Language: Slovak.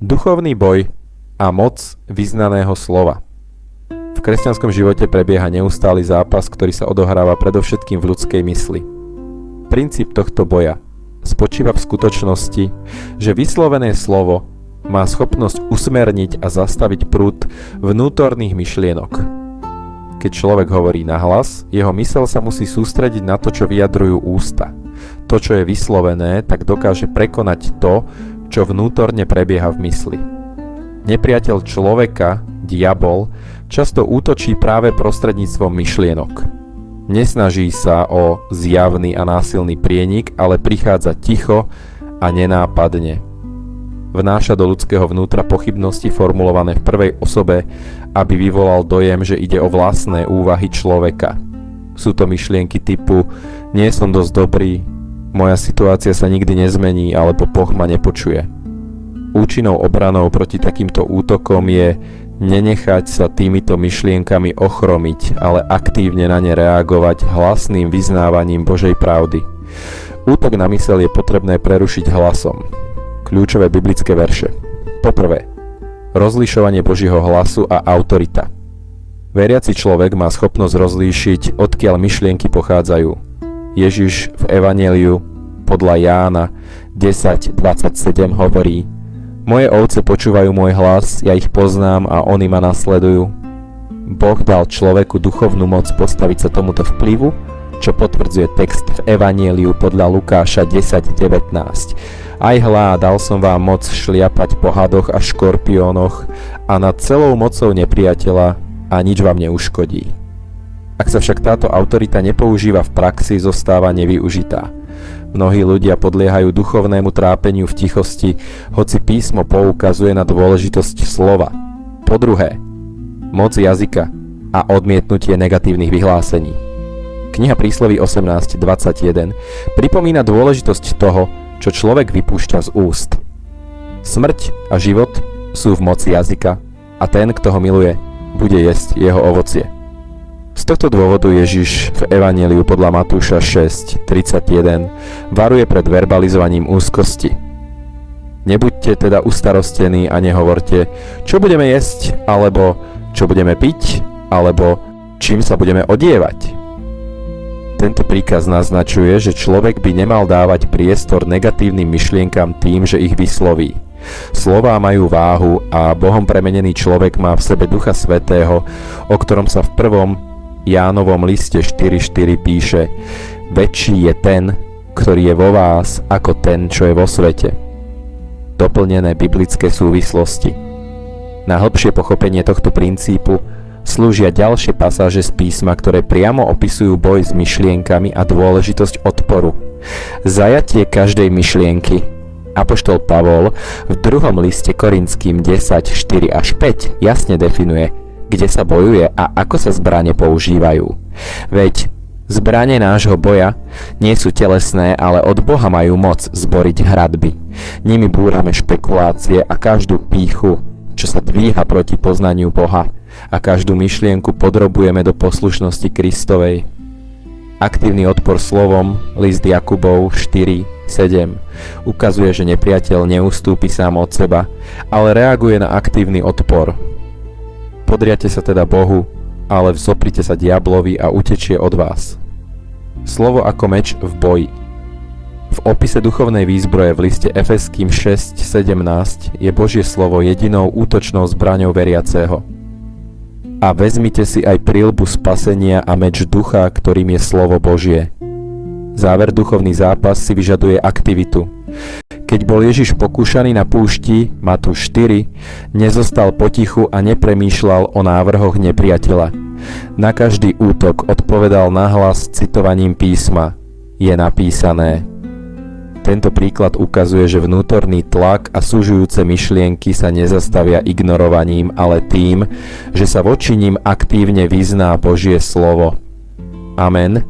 Duchovný boj a moc vyznaného slova. V kresťanskom živote prebieha neustály zápas, ktorý sa odohráva predovšetkým v ľudskej mysli. Princíp tohto boja spočíva v skutočnosti, že vyslovené slovo má schopnosť usmerniť a zastaviť prúd vnútorných myšlienok. Keď človek hovorí nahlas, jeho myseľ sa musí sústrediť na to, čo vyjadrujú ústa. To, čo je vyslovené, tak dokáže prekonať to, čo vnútorne prebieha v mysli. Nepriateľ človeka, diabol, často útočí práve prostredníctvom myšlienok. Nesnaží sa o zjavný a násilný prienik, ale prichádza ticho a nenápadne. Vnáša do ľudského vnútra pochybnosti formulované v prvej osobe, aby vyvolal dojem, že ide o vlastné úvahy človeka. Sú to myšlienky typu nie som dosť dobrý, moja situácia sa nikdy nezmení alebo Boh ma nepočuje. Účinnou obranou proti takýmto útokom je nenechať sa týmito myšlienkami ochromiť, ale aktívne na ne reagovať hlasným vyznávaním Božej pravdy. Útok na myseľ je potrebné prerušiť hlasom. Kľúčové biblické verše. Poprvé, rozlišovanie Božieho hlasu a autorita. Veriaci človek má schopnosť rozlíšiť, odkiaľ myšlienky pochádzajú. Ježiš v Evanjeliu podľa Jána 10.27 hovorí: Moje ovce počúvajú môj hlas, ja ich poznám a oni ma nasledujú. Boh dal človeku duchovnú moc postaviť sa tomuto vplyvu, čo potvrdzuje text v Evanjeliu podľa Lukáša 10.19. Aj hlá, dal som vám moc šliapať po hadoch a škorpiónoch a nad celou mocou nepriateľa a nič vám neuškodí. Ak sa však táto autorita nepoužíva v praxi, zostáva nevyužitá. Mnohí ľudia podliehajú duchovnému trápeniu v tichosti, hoci písmo poukazuje na dôležitosť slova. Po druhé, moc jazyka a odmietnutie negatívnych vyhlásení. Kniha Prísloví 18.21 pripomína dôležitosť toho, čo človek vypúšťa z úst. Smrť a život sú v moci jazyka a ten, kto ho miluje, bude jesť jeho ovocie. Z tohto dôvodu Ježiš v Evanjeliu podľa Matúša 6.31 varuje pred verbalizovaním úzkosti. Nebuďte teda ustarostení a nehovorte, čo budeme jesť, alebo čo budeme piť, alebo čím sa budeme odievať. Tento príkaz naznačuje, že človek by nemal dávať priestor negatívnym myšlienkam tým, že ich vysloví. Slová majú váhu a Bohom premenený človek má v sebe Ducha Svätého, o ktorom sa v 1. Jánovom liste 4.4 píše: Väčší je ten, ktorý je vo vás, ako ten, čo je vo svete. Doplnené biblické súvislosti. Na hĺbšie pochopenie tohto princípu slúžia ďalšie pasáže z písma, ktoré priamo opisujú boj s myšlienkami a dôležitosť odporu. Zajatie každej myšlienky. Apoštol Pavol v 2. liste Korinským 10.4-5 jasne definuje, kde sa bojuje a ako sa zbrane používajú. Veď zbrane nášho boja nie sú telesné, ale od Boha majú moc zboriť hradby. Nimi búrame špekulácie a každú pýchu, čo sa dvíha proti poznaniu Boha, a každú myšlienku podrobujeme do poslušnosti Kristovej. Aktívny odpor slovom, list Jakubov 4.7 ukazuje, že nepriateľ neustúpi sám od seba, ale reaguje na aktívny odpor. Podriate sa teda Bohu, ale vzoprite sa diablovi a utečie od vás. Slovo ako meč v boji. V opise duchovnej výzbroje v liste Efeským 6.17 je Božie slovo jedinou útočnou zbraňou veriaceho. A vezmite si aj príľbu spasenia a meč ducha, ktorým je slovo Božie. Záver duchovný zápas si vyžaduje aktivitu. Keď bol Ježiš pokúšaný na púšti, Matúš 4, nezostal potichu a nepremýšľal o návrhoch nepriateľa. Na každý útok odpovedal nahlas citovaním písma. Je napísané. Tento príklad ukazuje, že vnútorný tlak a sužujúce myšlienky sa nezastavia ignorovaním, ale tým, že sa voči nim aktívne vyzná Božie slovo. Amen.